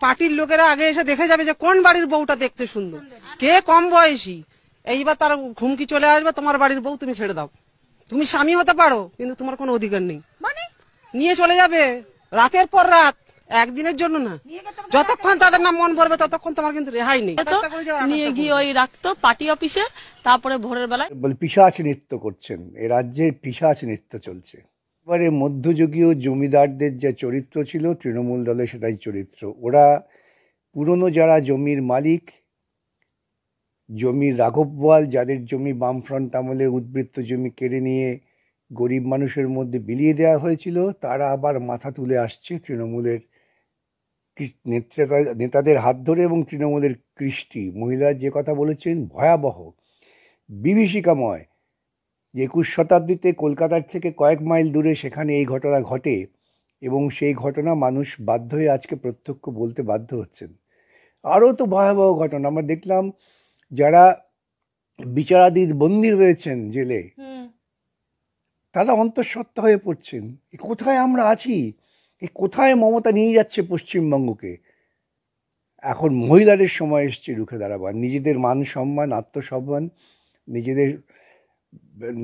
পার্টির লোকেরা আগে এসে দেখে যাবে যে কোন বাড়ির বউটা দেখতে সুন্দর, কে কম বয়সী। এইবার তার ঘুমকি চলে আসবে, তোমার বাড়ির বউ তুমি ছেড়ে দাও, তুমি স্বামী হতে পারো কিন্তু তোমার কোনো অধিকার নেই, মানে নিয়ে চলে যাবে রাতের পর রাত, একদিনের জন্য না, যতক্ষণ তাদের না মন ভরবে ততক্ষণ তোমার কিন্তু রেহাই নেই। নিয়ে গিয়ে ওই রাখতো পার্টি অফিসে, তারপরে ভোরের বেলায় পিশাচ নৃত্য করছেন। এ রাজ্যে পিশাচ নৃত্য চলছে। এবারে মধ্যযুগীয় জমিদারদের যে চরিত্র ছিল, তৃণমূল দলে সেটাই চরিত্র। ওরা পুরনো যারা জমির মালিক, জমির রাঘব বোয়াল, যাদের জমি বামফ্রন্ট আমলে উদ্বৃত্ত জমি কেড়ে নিয়ে গরিব মানুষের মধ্যে বিলিয়ে দেওয়া হয়েছিল, তারা আবার মাথা তুলে আসছে তৃণমূলের নেতাদের হাত ধরে। এবং তৃণমূলের কৃষ্টি মহিলার যে কথা বলেছেন ভয়াবহ, বিভীষিকাময়। 21 শতাব্দীতে কলকাতার থেকে কয়েক মাইল দূরে সেখানে এই ঘটনা ঘটে এবং সেই ঘটনা মানুষ বাধ্য হয়ে আজকে প্রত্যক্ষ বলতে বাধ্য হচ্ছেন। আরও তো ভয়াবহ ঘটনা আমরা দেখলাম, যারা বিচারাধীন বন্দী রয়েছেন জেলে, তারা অন্তঃসত্ত্বা হয়ে পড়ছেন। কোথায় আমরা আছি, কোথায় মমতা নিয়ে যাচ্ছে পশ্চিমবঙ্গকে। এখন মহিলাদের সময় এসছে রুখে দাঁড়াবার, নিজেদের মান সম্মান, আত্মসম্মান,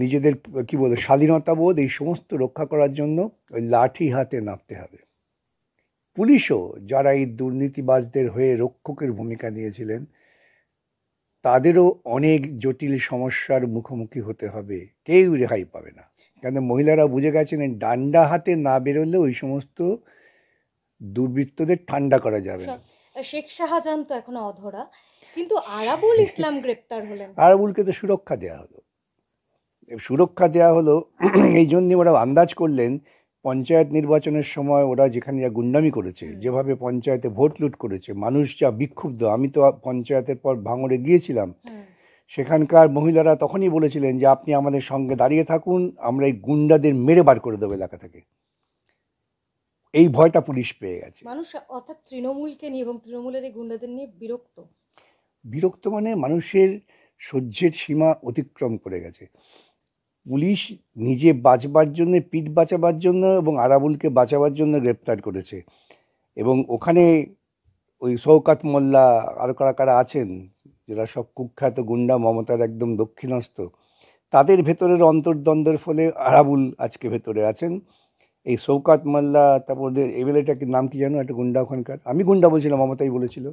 নিজেদের কি বলে স্বাধীনতাবোধ, এই সমস্ত রক্ষা করার জন্য ওই লাঠি হাতে নামতে হবে। পুলিশও যারা এই দুর্নীতিবাজদের হয়ে রক্ষকের ভূমিকা নিয়েছিলেন, তাদেরও অনেক জটিল সমস্যার মুখোমুখি হতে হবে, কেউ রেহাই পাবে না। কেন মহিলারা বুঝে গেছেন ডান্ডা হাতে না বেরোলে ওই সমস্ত দুর্বৃত্তদের ঠান্ডা করা যাবে না। শেখ শাহজাহান তো এখনো অধরা, কিন্তু আরাবুল ইসলাম গ্রেপ্তার হলেন। আরাবুলকে তো সুরক্ষা দেওয়া হলো এই জন্যে ওরা আন্দাজ করলেন পঞ্চায়েত নির্বাচনের সময় ওরা যেখানে যা গুন্ডামি করেছে, যেভাবে পঞ্চায়েতে ভোট লুট করেছে, মানুষ যা বিক্ষুব্ধ। আমি তো পঞ্চায়েতের পর ভাঙড়ে গিয়েছিলাম, সেখানকার মহিলারা তখনই বলেছিলেন যে আপনি আমাদের সঙ্গে দাঁড়িয়ে থাকুন, আমরা এই গুন্ডাদের মেরে বার করে দেবো এলাকা থেকে। এই ভয়টা পুলিশ পেয়ে গেছে। মানুষ অর্থাৎ তৃণমূলকে নিয়ে এবং তৃণমূলের এই গুন্ডাদের নিয়ে বিরক্ত মানে মানুষের সহ্যের সীমা অতিক্রম করে গেছে। পুলিশ নিজে বাঁচবার জন্য, পিঠ বাঁচাবার জন্য এবং আরাবুলকে বাঁচাবার জন্য গ্রেপ্তার করেছে। এবং ওখানে ওই শওকত মোল্লা আরও কারা আছেন, যারা সব কুখ্যাত গুন্ডা, মমতার একদম দক্ষিণস্থ, তাদের ভেতরের অন্তর্দ্বন্দ্বের ফলে আরাবুল আজকে ভেতরে আছেন। এই শওকত মোল্লা, তারপর এমএলএটাকে নাম কি জানো, একটা গুন্ডা ওখানকার, আমি গুন্ডা বলছিলাম, মমতাই বলেছিল।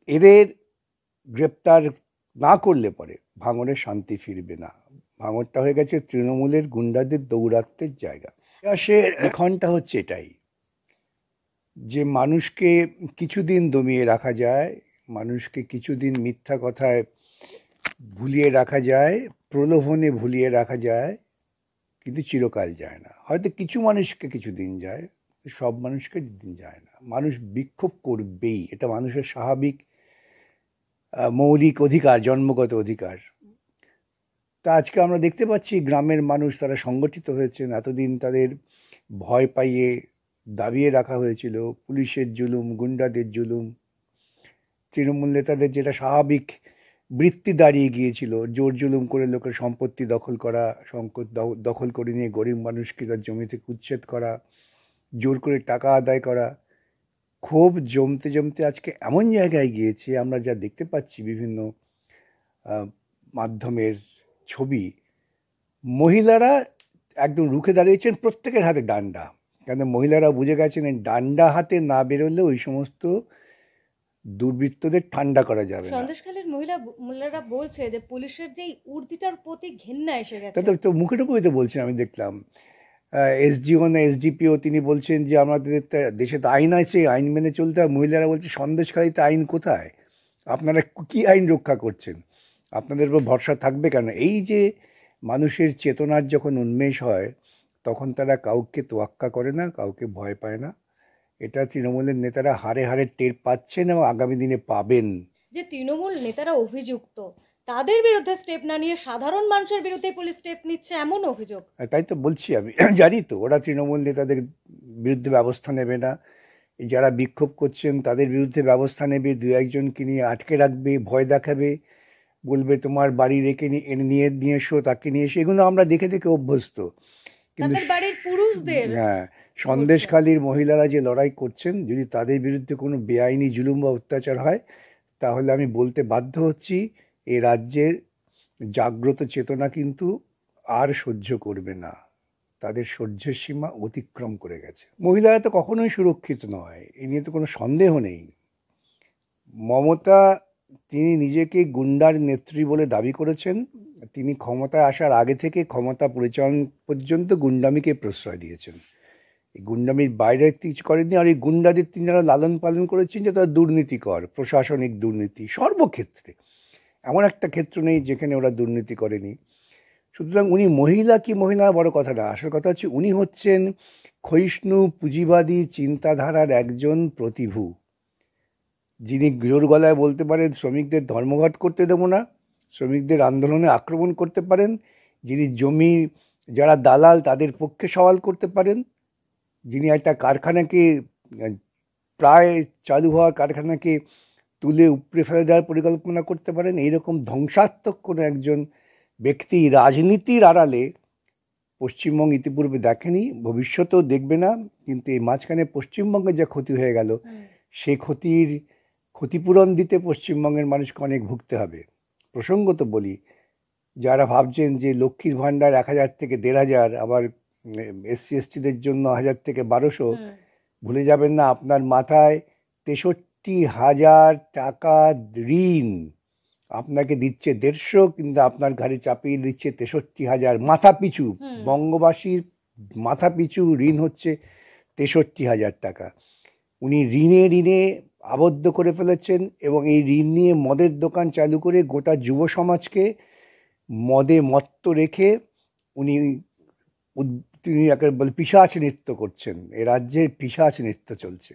এদের গ্রেপ্তার না করলে পরে ভাঙড়ে শান্তি ফিরবে না। ভাঙড়টা হয়ে গেছে তৃণমূলের গুন্ডাদের দৌরাত্মের জায়গা। এখনটা হচ্ছে এটাই যে মানুষকে কিছুদিন দমিয়ে রাখা যায়, মানুষকে কিছুদিন মিথ্যা কথায় ভুলিয়ে রাখা যায়, প্রলোভনে ভুলিয়ে রাখা যায়, কিন্তু চিরকাল যায় না। হয়তো কিছু মানুষকে কিছুদিন যায়, সব মানুষকে দিন যায় না। মানুষ বিক্ষোভ করবেই, এটা মানুষের স্বাভাবিক মৌলিক অধিকার, জন্মগত অধিকার। তা আজকে আমরা দেখতে পাচ্ছি গ্রামের মানুষ তারা সংগঠিত হয়েছেন। এতদিন তাদের ভয় পাইয়ে দাবিয়ে রাখা হয়েছিল পুলিশের জুলুম, গুন্ডাদের জুলুম, তৃণমূল নেতাদের যেটা স্বাভাবিক বৃত্তি দাঁড়িয়ে গিয়েছিল, জোর জুলুম করে লোকের সম্পত্তি দখল করা, দখল করে নিয়ে গরিব মানুষকে তার জমি থেকে উচ্ছেদ করা, জোর করে টাকা আদায় করা। ক্ষোভ জমতে জমতে আজকে এমন জায়গায় গিয়েছে, আমরা যা দেখতে পাচ্ছি বিভিন্ন মাধ্যমের ছবি, মহিলারা একদম রুখে দাঁড়িয়েছেন, প্রত্যেকের হাতে ডান্ডা। কেন মহিলারা বুঝে গেছেন ডান্ডা হাতে না বেরোলে ওই সমস্ত দুর্বৃত্তদের ঠান্ডা করা যাবে না। সন্দেশখালীর মহিলারা বলছে যে পুলিশের যে উর্দিটার প্রতি ঘেন্না এসে গেছে। তো মুখে টুকুই তো বলছেন, আমি দেখলাম এসডিও না এসডিপিও, তিনি বলছেন যে আমাদের দেশে তো আইন আছে, আইন মেনে চলতে হয়। মহিলারা বলছে সন্দেশখালীতে আইন কোথায়, আপনারা কি আইন রক্ষা করছেন, আপনাদের উপর ভরসা থাকবে কেন? এই যে মানুষের চেতনার যখন উন্মেষ হয়, তখন তারা কাউকে তোয়াক্কা করে না, কাউকে ভয় পায় না। এটা তৃণমূলের নেতারা হারে হারে টের পাচ্ছেন এবং আগামী দিনে পাবেন। যে তৃণমূল নেতারা অভিযুক্ত, তাদের বিরুদ্ধে স্টেপ না নিয়ে সাধারণ মানুষের বিরুদ্ধে পুলিশ স্টেপ নিচ্ছে, এমন অভিযোগ। তাই তো বলছি, আমি জানি তো ওরা তৃণমূল নেতাদের বিরুদ্ধে ব্যবস্থা নেবে না। যারা বিক্ষোভ করছেন তাদের বিরুদ্ধে ব্যবস্থা নেবে, দু একজনকে নিয়ে আটকে রাখবে, ভয় দেখাবে, বলবে তোমার বাড়ি রেখে নিয়ে এসো, তাকে নিয়ে এসো। এগুলো আমরা দেখে দেখে অভ্যস্ত। কিন্তু বাড়ির পুরুষদের, হ্যাঁ, সন্দেশখালীর মহিলারা যে লড়াই করছেন, যদি তাদের বিরুদ্ধে কোনো বেআইনি জুলুম বা অত্যাচার হয়, তাহলে আমি বলতে বাধ্য হচ্ছি এই রাজ্যের জাগ্রত চেতনা কিন্তু আর সহ্য করবে না। তাদের সহ্যের সীমা অতিক্রম করে গেছে। মহিলারা তো কখনোই সুরক্ষিত নয়, এ নিয়ে তো কোনো সন্দেহ নেই। মমতা, তিনি নিজেকে গুন্ডার নেত্রী বলে দাবি করেছেন। তিনি ক্ষমতায় আসার আগে থেকে ক্ষমতা পরিচালনা পর্যন্ত গুন্ডামিকে প্রশ্রয় দিয়েছেন। এই গুন্ডামির বাইরে কিছু করেননি। আর এই গুন্ডাদের তিনি যারা লালন পালন করেছেন যে তারা দুর্নীতিকর, প্রশাসনিক দুর্নীতি সর্বক্ষেত্রে, এমন একটা ক্ষেত্র নেই যেখানে ওরা দুর্নীতি করেনি। সুতরাং উনি মহিলা কি মহিলা বড় কথা না, আসল কথা হচ্ছে উনি হচ্ছেন ক্ষয়িষ্ণু পুঁজিবাদী চিন্তাধারার একজন প্রতিভু, যিনি জোর গলায় বলতে পারেন শ্রমিকদের ধর্মঘট করতে দেবো না, শ্রমিকদের আন্দোলনে আক্রমণ করতে পারেন, যিনি জমি যারা দালাল তাদের পক্ষে সওয়াল করতে পারেন, যিনি একটা কারখানাকে, প্রায় চালু হওয়া কারখানাকে তুলে উপড়ে ফেলে দেওয়ার পরিকল্পনা করতে পারেন। এইরকম ধ্বংসাত্মক কোনো একজন ব্যক্তি রাজনীতির আড়ালে পশ্চিমবঙ্গ ইতিপূর্বে দেখেনি, ভবিষ্যতেও দেখবে না। কিন্তু এই মাঝখানে পশ্চিমবঙ্গে যা ক্ষতি হয়ে গেল, সে ক্ষতিপূরণ দিতে পশ্চিমবঙ্গের মানুষকে অনেক ভুগতে হবে। প্রসঙ্গত বলি, যারা ভাবছেন যে লক্ষ্মীর ভাণ্ডার 1000 থেকে 1500, আবার SC STদের জন্য 1000 থেকে 1200, ভুলে যাবেন না আপনার মাথায় 63,000 টাকা ঋণ আপনাকে দিচ্ছে 150, কিন্তু আপনার ঘাড়ে চাপিয়ে দিচ্ছে 63,000 মাথা পিছু। বঙ্গবাসীর মাথা পিছু ঋণ হচ্ছে 63,000 টাকা। উনি ঋণে আবদ্ধ করে ফেলেছেন এবং এই ঋণ নিয়ে মদের দোকান চালু করে গোটা যুব সমাজকে মদে মত্ত রেখে তিনি একেবারে পিশাচ নৃত্য করছেন। এ রাজ্যে পিশাচ নৃত্য চলছে।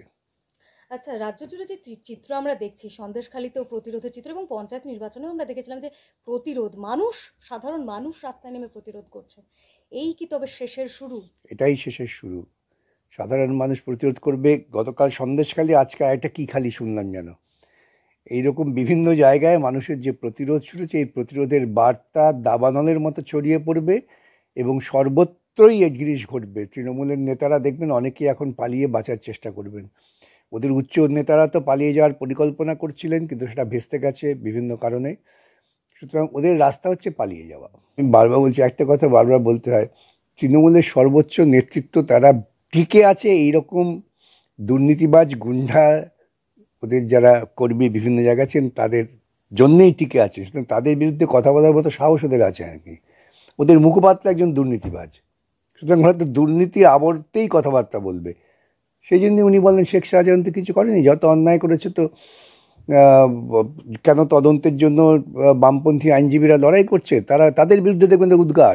আচ্ছা, রাজ্য জুড়ে যে চিত্র আমরা দেখছি, সন্দেশখালীতেও প্রতিরোধের চিত্র, এবং পঞ্চায়েত নির্বাচনেও আমরা দেখেছিলাম যে প্রতিরোধ, সাধারণ মানুষ রাস্তায় নেমে প্রতিরোধ করছে। এই কি তবে শেষের শুরু? এটাই শেষের শুরু। সাধারণ মানুষ প্রতিরোধ করবে। গতকাল সন্দেশখালী, আজকে একটা কি খালি শুনলাম যেন। এইরকম বিভিন্ন জায়গায় মানুষের যে প্রতিরোধ শুরু হচ্ছে, এই প্রতিরোধের বার্তা দাবানলের মতো ছড়িয়ে পড়বে এবং সর্বত্রই এই জিনিস ঘটবে। তৃণমূলের নেতারা দেখবেন অনেকেই এখন পালিয়ে বাঁচার চেষ্টা করবেন। ওদের উচ্চ নেতারা তো পালিয়ে যাওয়ার পরিকল্পনা করছিলেন, কিন্তু সেটা ভেস্তে গেছে বিভিন্ন কারণে। সুতরাং ওদের রাস্তা হচ্ছে পালিয়ে যাওয়া। আমি বারবার বলছি, একটা কথা বারবার বলতে হয়, তৃণমূলের সর্বোচ্চ নেতৃত্ব তারা টিকে আছে এইরকম দুর্নীতিবাজ গুন্ডা, ওদের যারা কর্মী বিভিন্ন জায়গায় আছেন তাদের জন্যেই টিকে আছে। সুতরাং তাদের বিরুদ্ধে কথা বলার মতো সাহস ওদের আছে আর কি। ওদের মুখপাত্র একজন দুর্নীতিবাজ, সুতরাং হয়তো দুর্নীতির আবর্তেই কথাবার্তা বলবে। সেই জন্য উনি বলেন শেখ শাহজাহান তো কিছু করেনি, যত অন্যায় করেছে তো কেন তদন্তের জন্য বামপন্থী আইনজীবীরা লড়াই করছে, তাদের বিরুদ্ধে দেখবেন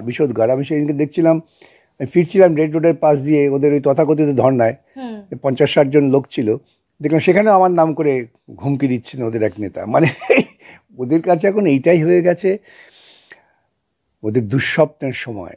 বিষোদ্গার। আমি সেদিনকে দেখছিলাম, ফিরছিলাম রেড রোডের পাশ দিয়ে ওদের ওই তথাকথিত ধর্নায় 50-60 জন লোক ছিল, দেখলাম সেখানেও আমার নাম করে হুমকি দিচ্ছেন ওদের এক নেতা। মানে ওদের কাছে এখন এইটাই হয়ে গেছে ওদের দুঃস্বপ্নের সময়।